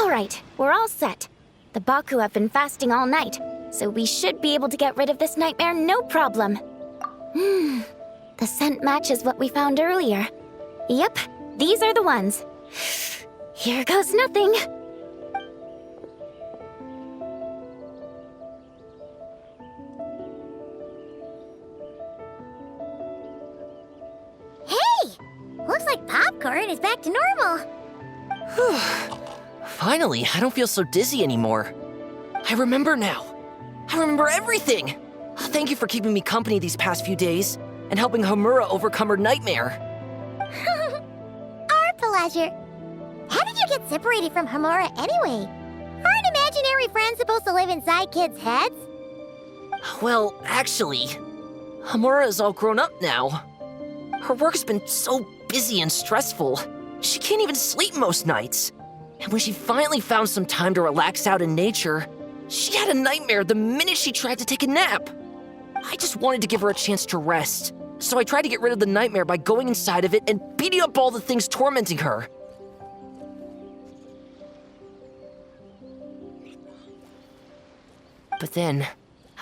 Alright, we're all set. The Baku have been fasting all night, so we should be able to get rid of this nightmare no problem. The scent matches what we found earlier. Yep, these are the ones. Here goes nothing. Hey! Looks like popcorn is back to normal. Finally, I don't feel so dizzy anymore. I remember now. I remember everything. Thank you for keeping me company these past few days and helping Homura overcome her nightmare. Our pleasure. How did you get separated from Homura anyway? Aren't imaginary friends supposed to live inside kids' heads? Well, actually, Homura is all grown up now. Her work's been so busy and stressful, she can't even sleep most nights. And when she finally found some time to relax out in nature, she had a nightmare the minute she tried to take a nap. I just wanted to give her a chance to rest, so I tried to get rid of the nightmare by going inside of it and beating up all the things tormenting her. But then,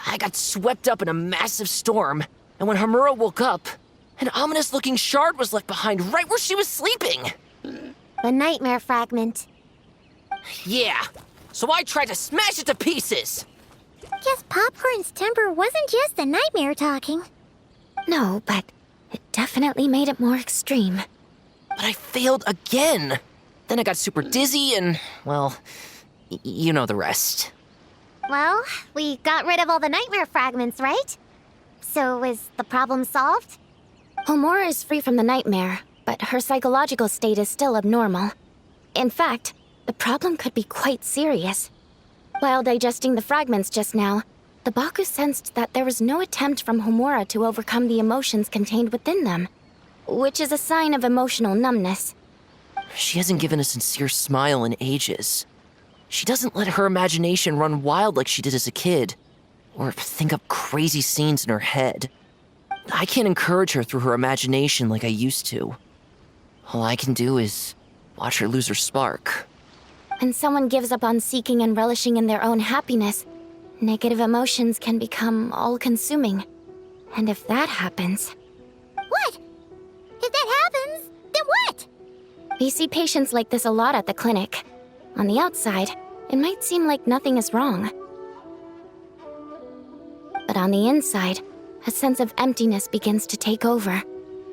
I got swept up in a massive storm, and when Homura woke up, an ominous-looking shard was left behind right where she was sleeping. The nightmare fragment. Yeah, so I tried to smash it to pieces. Guess Popcorn's temper wasn't just the nightmare talking. No, but it definitely made it more extreme. But I failed again. Then I got super dizzy and, well, you know the rest. Well, we got rid of all the nightmare fragments, right? So is the problem solved? Homura is free from the nightmare, but her psychological state is still abnormal. In fact, the problem could be quite serious. While digesting the fragments just now, the Baku sensed that there was no attempt from Homura to overcome the emotions contained within them, which is a sign of emotional numbness. She hasn't given a sincere smile in ages. She doesn't let her imagination run wild like she did as a kid, or think up crazy scenes in her head. I can't encourage her through her imagination like I used to. All I can do is watch her lose her spark. When someone gives up on seeking and relishing in their own happiness, negative emotions can become all-consuming. And if that happens... What? If that happens, then what? We see patients like this a lot at the clinic. On the outside, it might seem like nothing is wrong. But on the inside, a sense of emptiness begins to take over,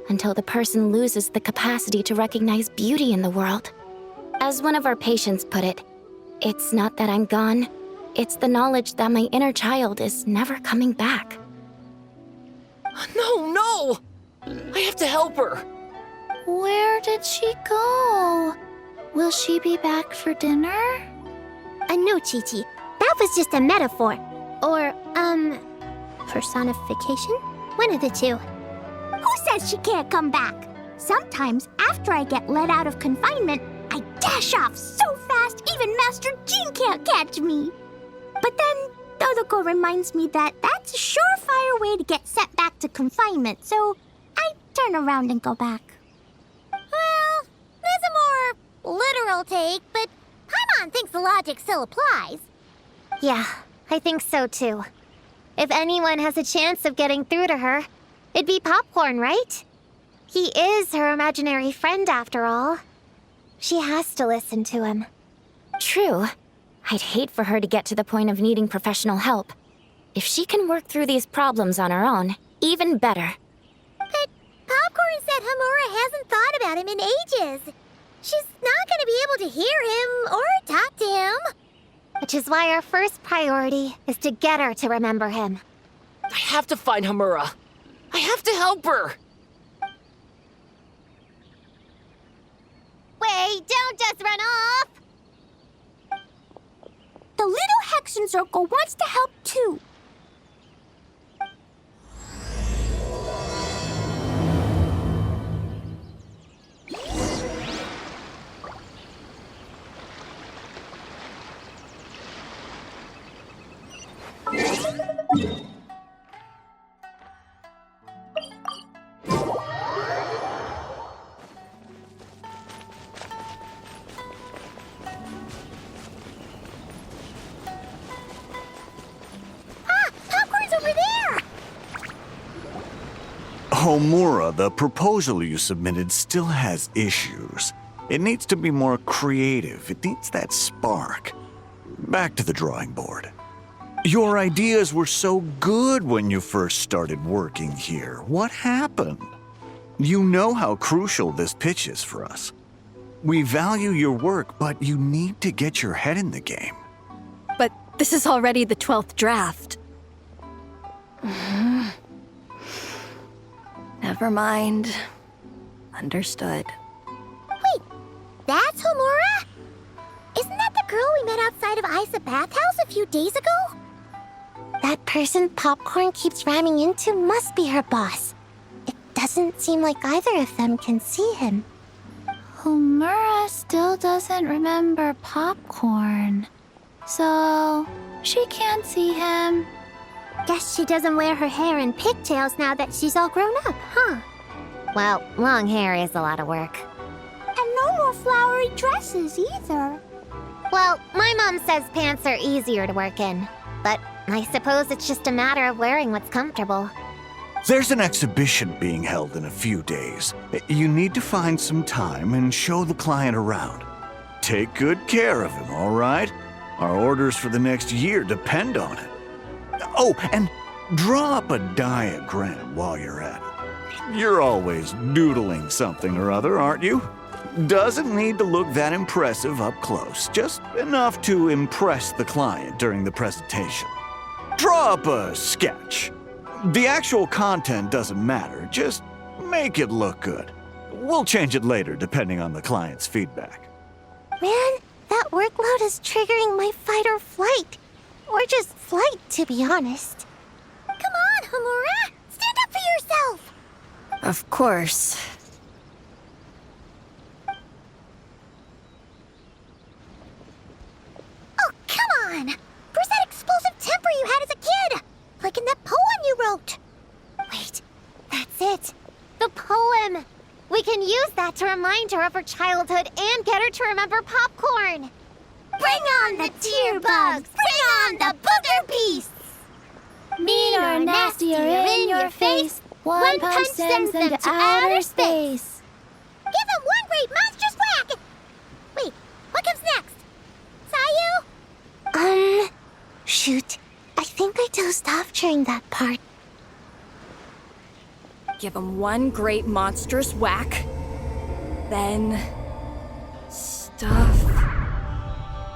until the person loses the capacity to recognize beauty in the world. As one of our patients put it, it's not that I'm gone, it's the knowledge that my inner child is never coming back. No! I have to help her! Where did she go? Will she be back for dinner? No, Chi-Chi. That was just a metaphor. Or, personification? One of the two. Who says she can't come back? Sometimes, after I get let out of confinement, I dash off so fast even Master Jean can't catch me. But then, Dodoko reminds me that that's a surefire way to get sent back to confinement, so I turn around and go back. Well, there's a more literal take, but Paimon thinks the logic still applies. Yeah, I think so too. If anyone has a chance of getting through to her, it'd be Popcorn, right? He is her imaginary friend after all. She has to listen to him. True. I'd hate for her to get to the point of needing professional help. If she can work through these problems on her own, even better. But Popcorn said Homura hasn't thought about him in ages. She's not going to be able to hear him or talk to him. Which is why our first priority is to get her to remember him. I have to find Homura. I have to help her! Wait, don't just run off! The little Hexen Circle wants to help too. Homura, the proposal you submitted still has issues. It needs to be more creative. It needs that spark. Back to the drawing board. Your ideas were so good when you first started working here. What happened? You know how crucial this pitch is for us. We value your work, but you need to get your head in the game. But this is already the 12th draft. Never mind. Understood. Wait, that's Homura? Isn't that the girl we met outside of Isa Bathhouse a few days ago? That person Popcorn keeps ramming into must be her boss. It doesn't seem like either of them can see him. Homura still doesn't remember Popcorn. So, she can't see him. Guess she doesn't wear her hair in pigtails now that she's all grown up, huh? Well, long hair is a lot of work. And no more flowery dresses either. Well, my mom says pants are easier to work in. But I suppose it's just a matter of wearing what's comfortable. There's an exhibition being held in a few days. You need to find some time and show the client around. Take good care of him, all right? Our orders for the next year depend on it. Oh, and draw up a diagram while you're at it. You're always doodling something or other, aren't you? Doesn't need to look that impressive up close, just enough to impress the client during the presentation. Draw up a sketch. The actual content doesn't matter, just make it look good. We'll change it later depending on the client's feedback. Man, that workload is triggering my fight or flight. Or just flight, to be honest. Come on, Homura! Stand up for yourself! Of course. Oh, come on! Where's that explosive temper you had as a kid? Like in that poem you wrote. Wait, that's it. The poem! We can use that to remind her of her childhood and get her to remember Popcorn. Bring on the tear bugs! Bring on the booger beasts! Mean or nasty or in your face, one punch sends them to outer space. Give them one great monstrous whack! Wait, what comes next? Sayu? Shoot. I think I dozed off during that part. Give him one great monstrous whack. Then...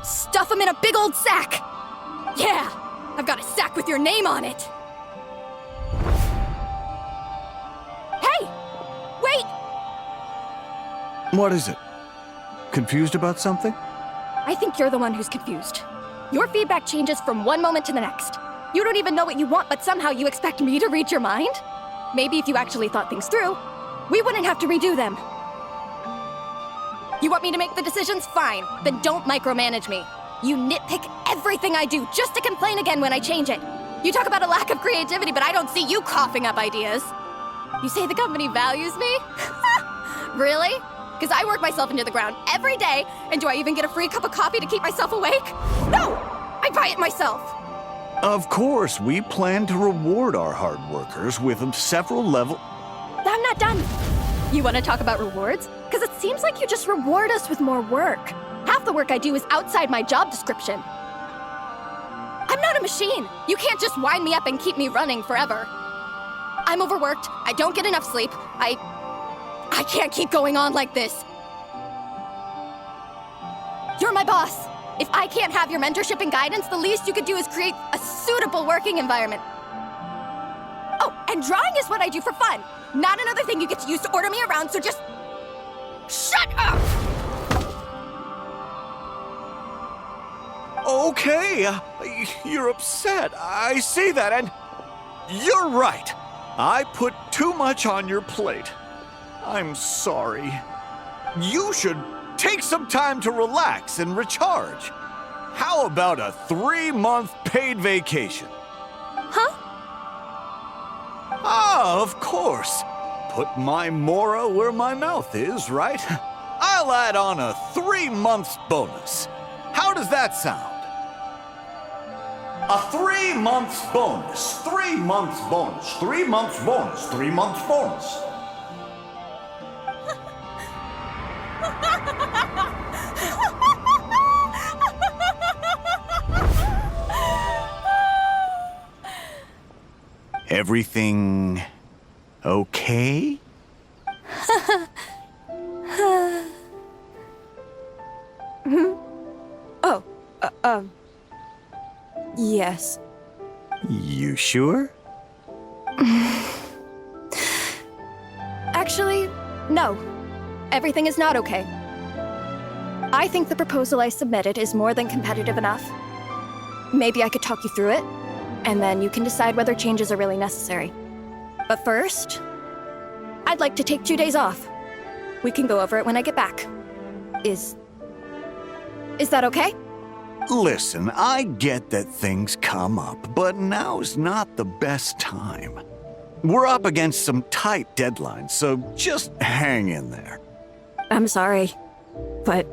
Stuff him in a big old sack! Yeah! I've got a sack with your name on it! Hey! Wait! What is it? Confused about something? I think you're the one who's confused. Your feedback changes from one moment to the next. You don't even know what you want, but somehow you expect me to read your mind? Maybe if you actually thought things through, we wouldn't have to redo them. You want me to make the decisions? Fine. Then don't micromanage me. You nitpick everything I do just to complain again when I change it. You talk about a lack of creativity, but I don't see you coughing up ideas. You say the company values me? Really? Because I work myself into the ground every day, and do I even get a free cup of coffee to keep myself awake? No! I buy it myself! Of course, we plan to reward our hard workers with several level... I'm not done. You want to talk about rewards? Because it seems like you just reward us with more work. Half the work I do is outside my job description. I'm not a machine. You can't just wind me up and keep me running forever. I'm overworked. I don't get enough sleep. I can't keep going on like this. You're my boss. If I can't have your mentorship and guidance, the least you could do is create a suitable working environment. Oh, and drawing is what I do for fun. Not another thing you get to use to order me around, so just... shut up! Okay, you're upset. I see that, and you're right. I put too much on your plate. I'm sorry. You should take some time to relax and recharge. How about a 3-month paid vacation? Huh? Ah, of course. Put my Mora where my mouth is, right? I'll add on a 3 months bonus. How does that sound? A 3 months bonus. 3 months bonus. 3 months bonus. 3 months bonus. Everything okay? Yes. You sure? Actually, no. Everything is not okay. I think the proposal I submitted is more than competitive enough. Maybe I could talk you through it, and then you can decide whether changes are really necessary. But first, I'd like to take 2 days off. We can go over it when I get back. Is that okay? Listen, I get that things come up, but now's not the best time. We're up against some tight deadlines, so just hang in there. I'm sorry, but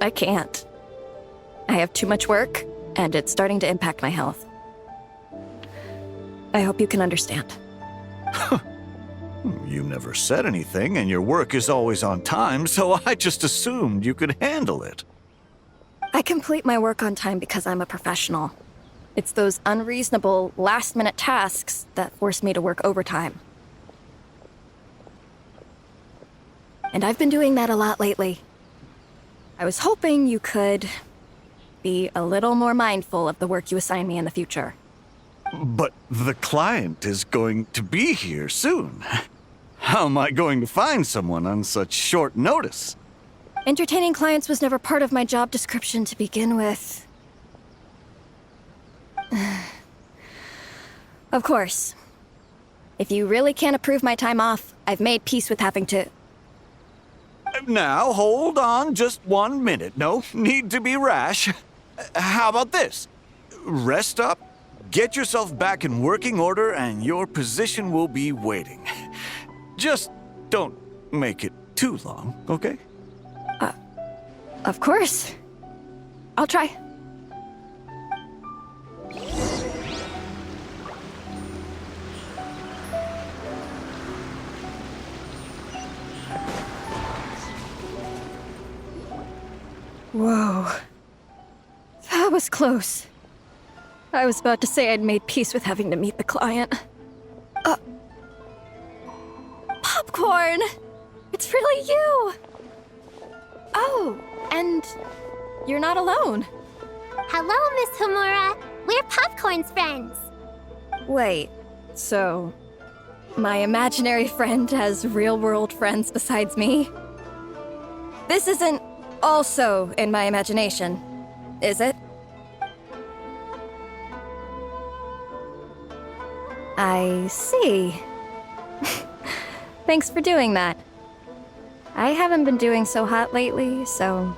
I can't. I have too much work, and it's starting to impact my health. I hope you can understand. You never said anything, and your work is always on time, so I just assumed you could handle it. I complete my work on time because I'm a professional. It's those unreasonable, last-minute tasks that force me to work overtime. And I've been doing that a lot lately. I was hoping you could be a little more mindful of the work you assign me in the future. But the client is going to be here soon. How am I going to find someone on such short notice? Entertaining clients was never part of my job description to begin with. Of course. If you really can't approve my time off, I've made peace with having to... Now, hold on just 1 minute. No need to be rash. How about this? Rest up, get yourself back in working order, and your position will be waiting. Just don't make it too long, okay? Of course. I'll try. Whoa. That was close. I was about to say I'd made peace with having to meet the client. Popcorn! It's really you! Oh, and you're not alone. Hello, Miss Homura. We're Popcorn's friends. Wait, so my imaginary friend has real-world friends besides me? This isn't also in my imagination, is it? I see. Thanks for doing that. I haven't been doing so hot lately, so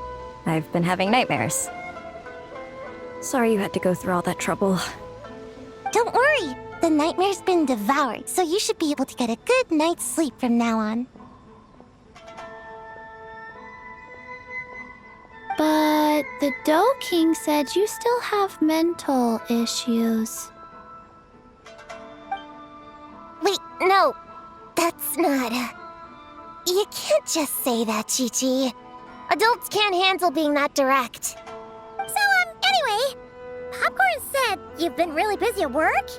I've been having nightmares. Sorry you had to go through all that trouble. Don't worry. The nightmare's been devoured, so you should be able to get a good night's sleep from now on. But the Dough King said you still have mental issues. Wait, no. That's not... You can't just say that, Chi-Chi. Adults can't handle being that direct. So, anyway, Popcorn said you've been really busy at work?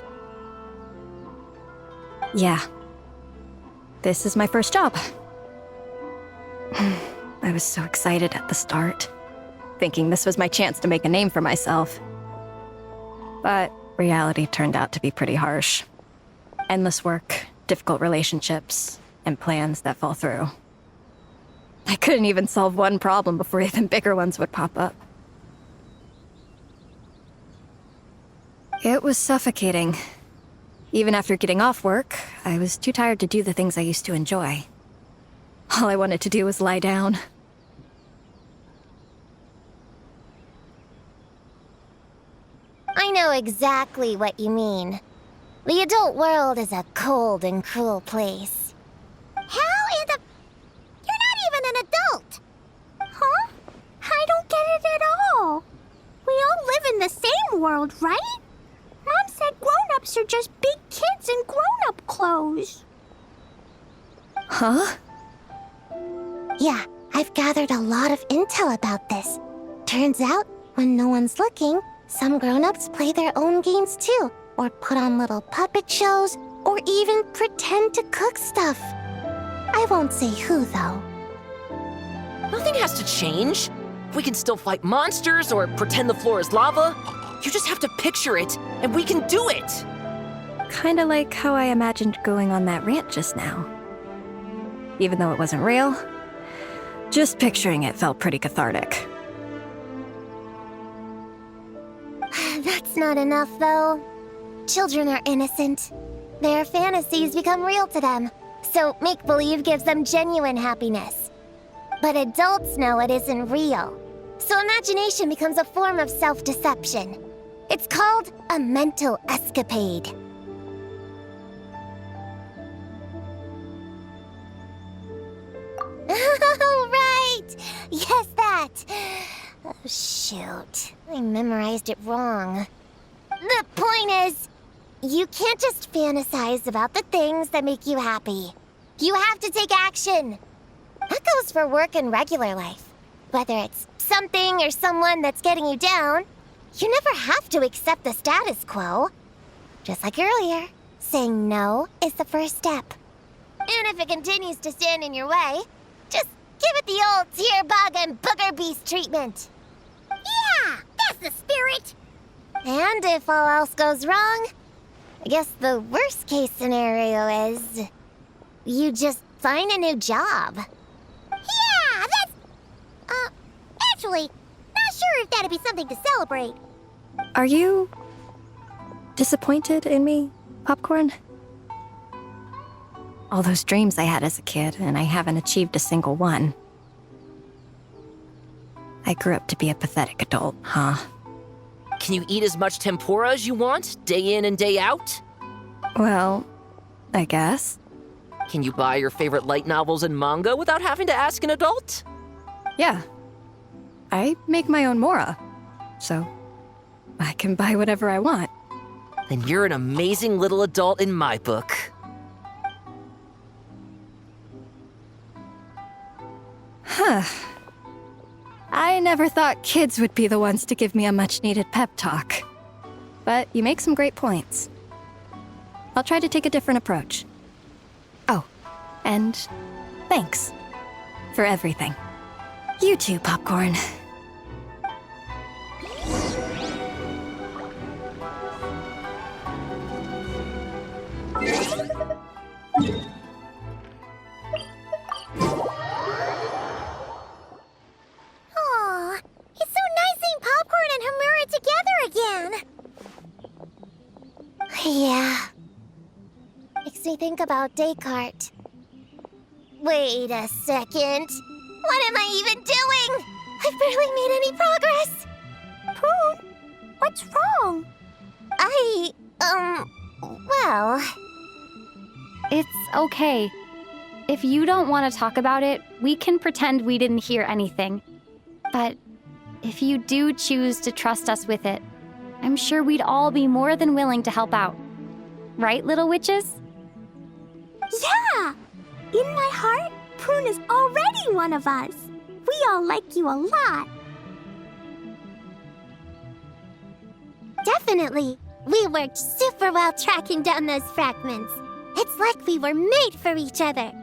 Yeah. This is my first job. I was so excited at the start, thinking this was my chance to make a name for myself. But reality turned out to be pretty harsh. Endless work, difficult relationships, and plans that fall through. I couldn't even solve one problem before even bigger ones would pop up. It was suffocating. Even after getting off work, I was too tired to do the things I used to enjoy. All I wanted to do was lie down. I know exactly what you mean. The adult world is a cold and cruel place. How in the... You're not even an adult! Huh? I don't get it at all. We all live in the same world, right? grown-ups are just big kids in grown-up clothes. Huh? Yeah, I've gathered a lot of intel about this. Turns out, when no one's looking, some grown-ups play their own games too, or put on little puppet shows, or even pretend to cook stuff. I won't say who, though. Nothing has to change. We can still fight monsters or pretend the floor is lava. You just have to picture it, and we can do it! Kinda like how I imagined going on that rant just now. Even though it wasn't real, just picturing it felt pretty cathartic. That's not enough, though. Children are innocent. Their fantasies become real to them, so make-believe gives them genuine happiness. But adults know it isn't real, so imagination becomes a form of self-deception. It's called a mental escapade. Oh, right! Yes, that! Oh, shoot. I memorized it wrong. The point is, you can't just fantasize about the things that make you happy. You have to take action. That goes for work and regular life. Whether it's something or someone that's getting you down, you never have to accept the status quo. Just like earlier, saying no is the first step. And if it continues to stand in your way, just give it the old tear bug and booger beast treatment. Yeah, that's the spirit. And if all else goes wrong, I guess the worst case scenario is you just find a new job. Yeah, that's... actually, not sure if that'd be something to celebrate. Are you disappointed in me, Popcorn? All those dreams I had as a kid, and I haven't achieved a single one. I grew up to be a pathetic adult, huh? Can you eat as much tempura as you want, day in and day out? Well, I guess. Can you buy your favorite light novels and manga without having to ask an adult? Yeah. I make my own mora, so I can buy whatever I want. Then you're an amazing little adult in my book. Huh. I never thought kids would be the ones to give me a much-needed pep talk. But you make some great points. I'll try to take a different approach. Oh, and thanks for everything. You too, Popcorn. Aw, it's so nice seeing Popcorn and Hamura together again. Yeah. Makes me think about Descartes. Wait a second. What am I even doing? I've barely made any progress. Prune, what's wrong? Well... It's okay. If you don't want to talk about it, we can pretend we didn't hear anything. But if you do choose to trust us with it, I'm sure we'd all be more than willing to help out. Right, little witches? Yeah! In my heart, Prune is already one of us. We all like you a lot. Definitely. We worked super well tracking down those fragments. It's like we were made for each other.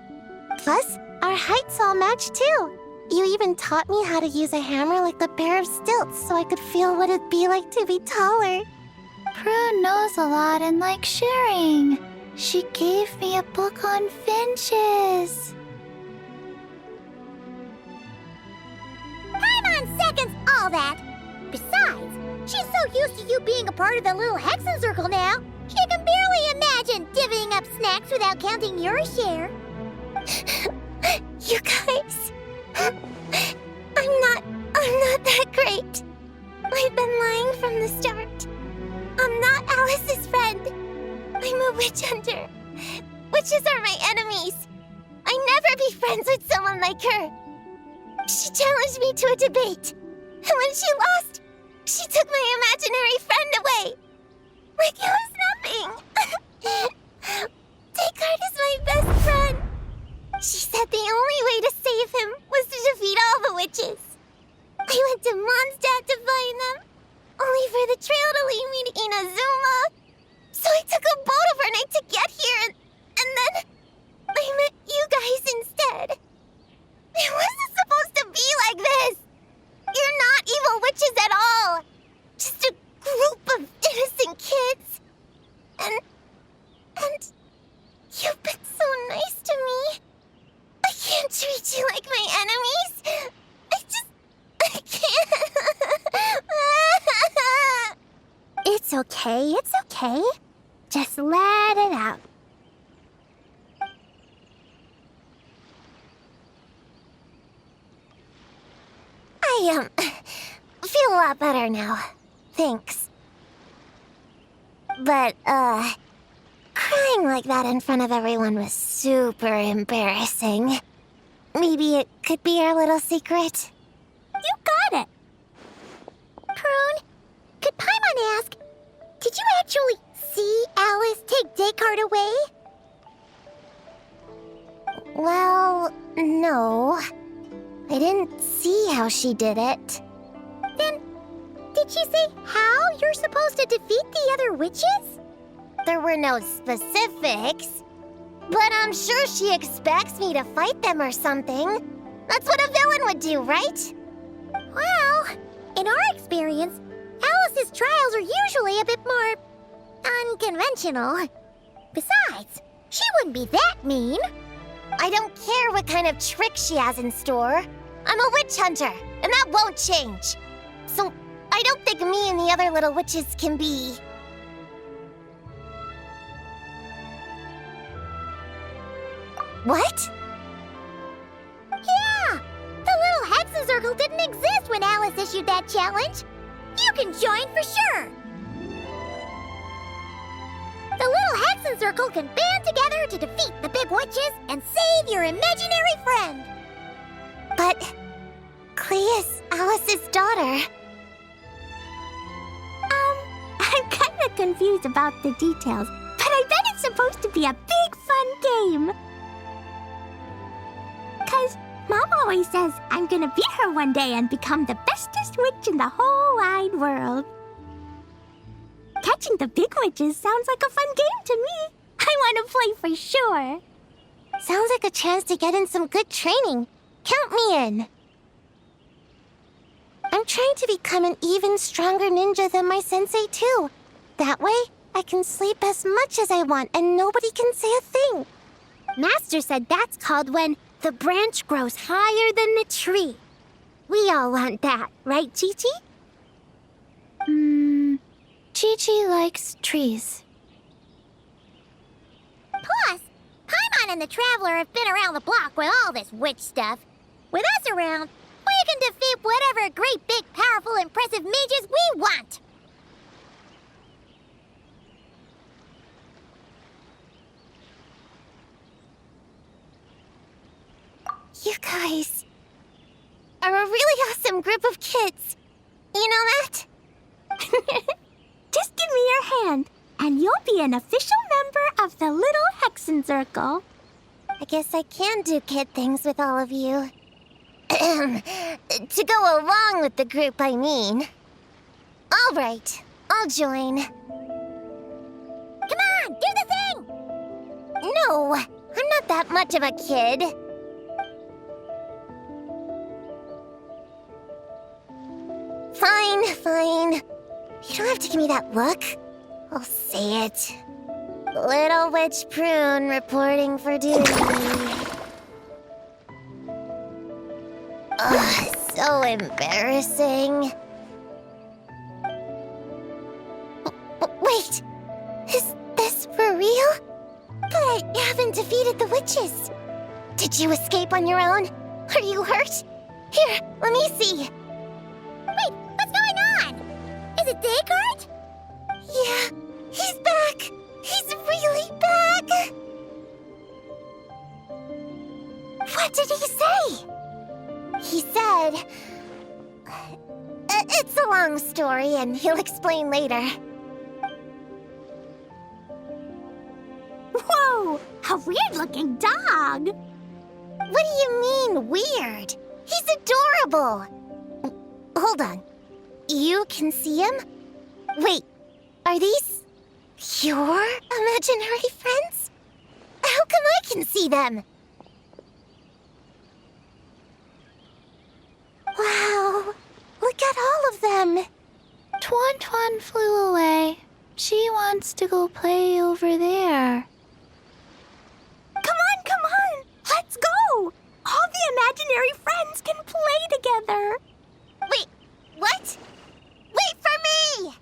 Plus, our heights all match too. You even taught me how to use a hammer like the pair of stilts so I could feel what it'd be like to be taller. Prune knows a lot and likes sharing. She gave me a book on finches. Paimon seconds all that. Besides, she's so used to you being a part of the little Hexen Circle now, she can barely imagine divvying up snacks without counting your share. You guys, I'm not that great. I've been lying from the start. I'm not Alice's friend. I'm a witch hunter. Witches are my enemies. I never be friends with someone like her. She challenged me to a debate, and when she lost, she took my imaginary friend away. Like it was nothing. the trail to lead me to Inazuma. So I took a boat overnight to get here, and then I met you guys instead. It wasn't supposed to be like this. You're not evil witches at all. Just a group of innocent kids. And you've been so nice to me. I can't treat you like my enemies. I can't. It's okay, it's okay. Just let it out. I feel a lot better now. Thanks. But, crying like that in front of everyone was super embarrassing. Maybe it could be our little secret? You got it. Prune, could Paimon ask, did you actually see Alice take Descartes away? Well, no. I didn't see how she did it. Then, did she say how you're supposed to defeat the other witches? There were no specifics. But I'm sure she expects me to fight them or something. That's what a villain would do, right? Well, in our experience, Alice's trials are usually a bit more unconventional. Besides, she wouldn't be that mean. I don't care what kind of trick she has in store. I'm a witch hunter, and that won't change. So I don't think me and the other little witches can be... What? Yeah! The little Hexen Circle didn't exist when Alice issued that challenge. You can join for sure. The little Hexen Circle can band together to defeat the big witches and save your imaginary friend. But Clea's Alice's daughter. I'm kind of confused about the details, but I bet it's supposed to be a big fun game. 'Cause Mom always says I'm gonna beat her one day and become the bestest witch in the whole wide world. Catching the big witches sounds like a fun game to me. I want to play for sure. Sounds like a chance to get in some good training. Count me in. I'm trying to become an even stronger ninja than my sensei, too. That way, I can sleep as much as I want and nobody can say a thing. Master said that's called when the branch grows higher than the tree. We all want that, right, Chi-Chi? Chi-Chi likes trees. Plus, Paimon and the Traveler have been around the block with all this witch stuff. With us around, we can defeat whatever great, big, powerful, impressive mages we want. You guys are a really awesome group of kids. You know that? Just give me your hand, and you'll be an official member of the Little Hexen Circle. I guess I can do kid things with all of you. To go along with the group, I mean. All right, I'll join. Come on, do the thing! No, I'm not that much of a kid. Fine. You don't have to give me that look. I'll say it. Little Witch Prune reporting for duty. Ugh, so embarrassing. Wait, is this for real? But I haven't defeated the witches. Did you escape on your own? Are you hurt? Here, let me see. Wait, what's going on? Is it Descartes? Yeah, he's back. He's really back. What did he say? He said... it's a long story, and he'll explain later. Whoa, a weird-looking dog. What do you mean, weird? He's adorable. Hold on. You can see him? Wait, are these your imaginary friends? How come I can see them? Wow, look at all of them. Twan Twan flew away. She wants to go play over there. Come on! Let's go! All the imaginary friends can play together. Wait, what? Wait for me!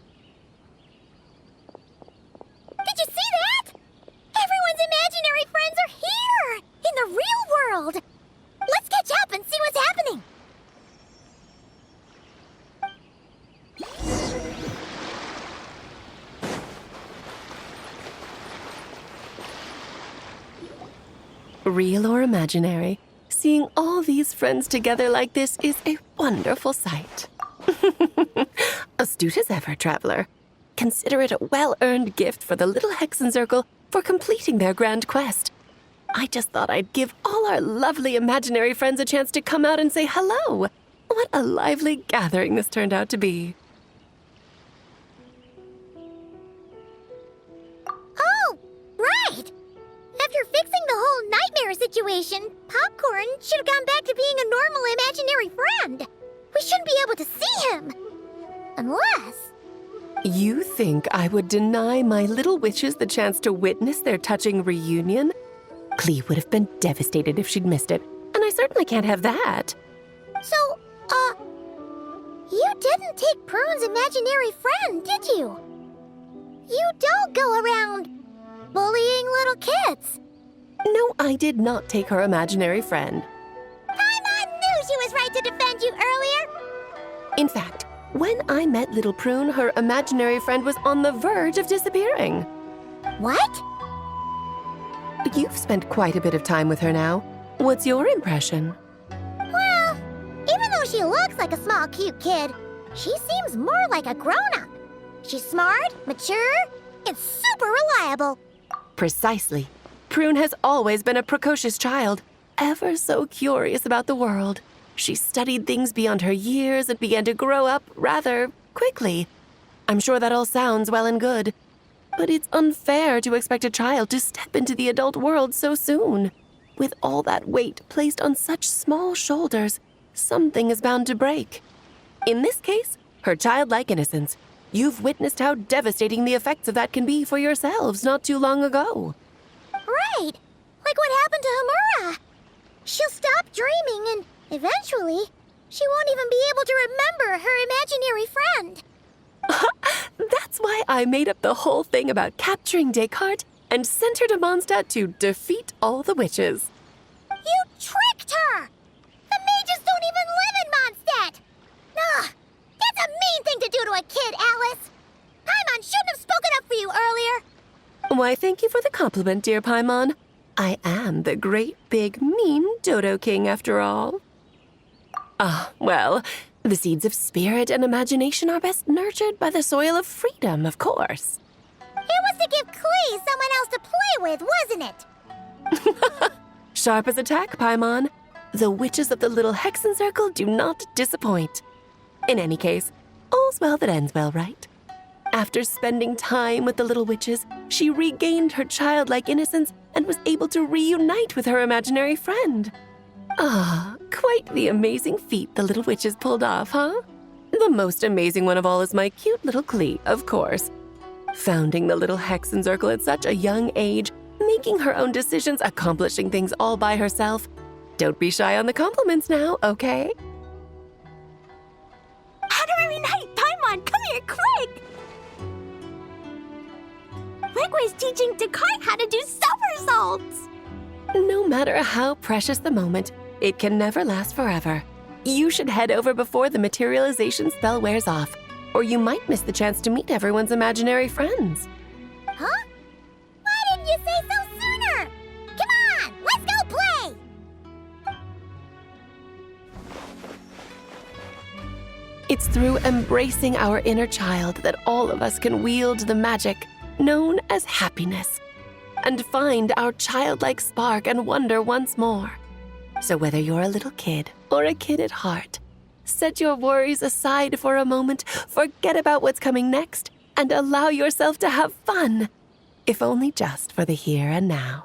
Did you see that? Everyone's imaginary friends are here! In the real world! Let's catch up and see what's happening! Real or imaginary, seeing all these friends together like this is a wonderful sight. Astute as ever, traveler. Consider it a well-earned gift for the little Hexencircle for completing their grand quest. I just thought I'd give all our lovely imaginary friends a chance to come out and say hello. What a lively gathering this turned out to be. Oh, right! After fixing the whole nightmare situation, Popcorn should have gone back to being a normal imaginary friend. We shouldn't be able to see him. Unless... You think I would deny my little witches the chance to witness their touching reunion? Clee would have been devastated if she'd missed it, and I certainly can't have that. So, you didn't take Prune's imaginary friend, did you? You don't go around bullying little kids. No, I did not take her imaginary friend. Paimon knew she was right to defend you earlier. In fact, when I met little Prune, her imaginary friend was on the verge of disappearing. What? You've spent quite a bit of time with her now. What's your impression? Well, even though she looks like a small, cute kid, she seems more like a grown-up. She's smart, mature, and super reliable. Precisely. Prune has always been a precocious child, ever so curious about the world. She studied things beyond her years and began to grow up rather quickly. I'm sure that all sounds well and good, but it's unfair to expect a child to step into the adult world so soon. With all that weight placed on such small shoulders, something is bound to break. In this case, her childlike innocence. You've witnessed how devastating the effects of that can be for yourselves not too long ago. Right, like what happened to Hamura. She'll stop dreaming and eventually, she won't even be able to remember her imaginary friend. That's why I made up the whole thing about capturing Descartes and sent her to Mondstadt to defeat all the witches. You tricked her! The mages don't even live in Mondstadt! Ugh, that's a mean thing to do to a kid, Alice! Paimon shouldn't have spoken up for you earlier! Why, thank you for the compliment, dear Paimon. I am the great, big, mean Dodo King, after all. Well, the seeds of spirit and imagination are best nurtured by the soil of freedom, of course. It was to give Clee someone else to play with, wasn't it? Sharp as a tack, Paimon. The witches of the little Hexencircle do not disappoint. In any case, all's well that ends well, right? After spending time with the little witches, she regained her childlike innocence and was able to reunite with her imaginary friend. Quite the amazing feat the little witches pulled off, huh? The most amazing one of all is my cute little Clee, of course. Founding the little Hexencircle at such a young age, making her own decisions, accomplishing things all by herself. Don't be shy on the compliments now, okay? Honorary Knight, Paimon, come here quick! Rick was teaching Descartes how to do somersaults! No matter how precious the moment, it can never last forever. You should head over before the materialization spell wears off, or you might miss the chance to meet everyone's imaginary friends. Huh? Why didn't you say so sooner? Come on, let's go play! It's through embracing our inner child that all of us can wield the magic known as happiness and find our childlike spark and wonder once more. So whether you're a little kid or a kid at heart, set your worries aside for a moment, forget about what's coming next, and allow yourself to have fun, if only just for the here and now.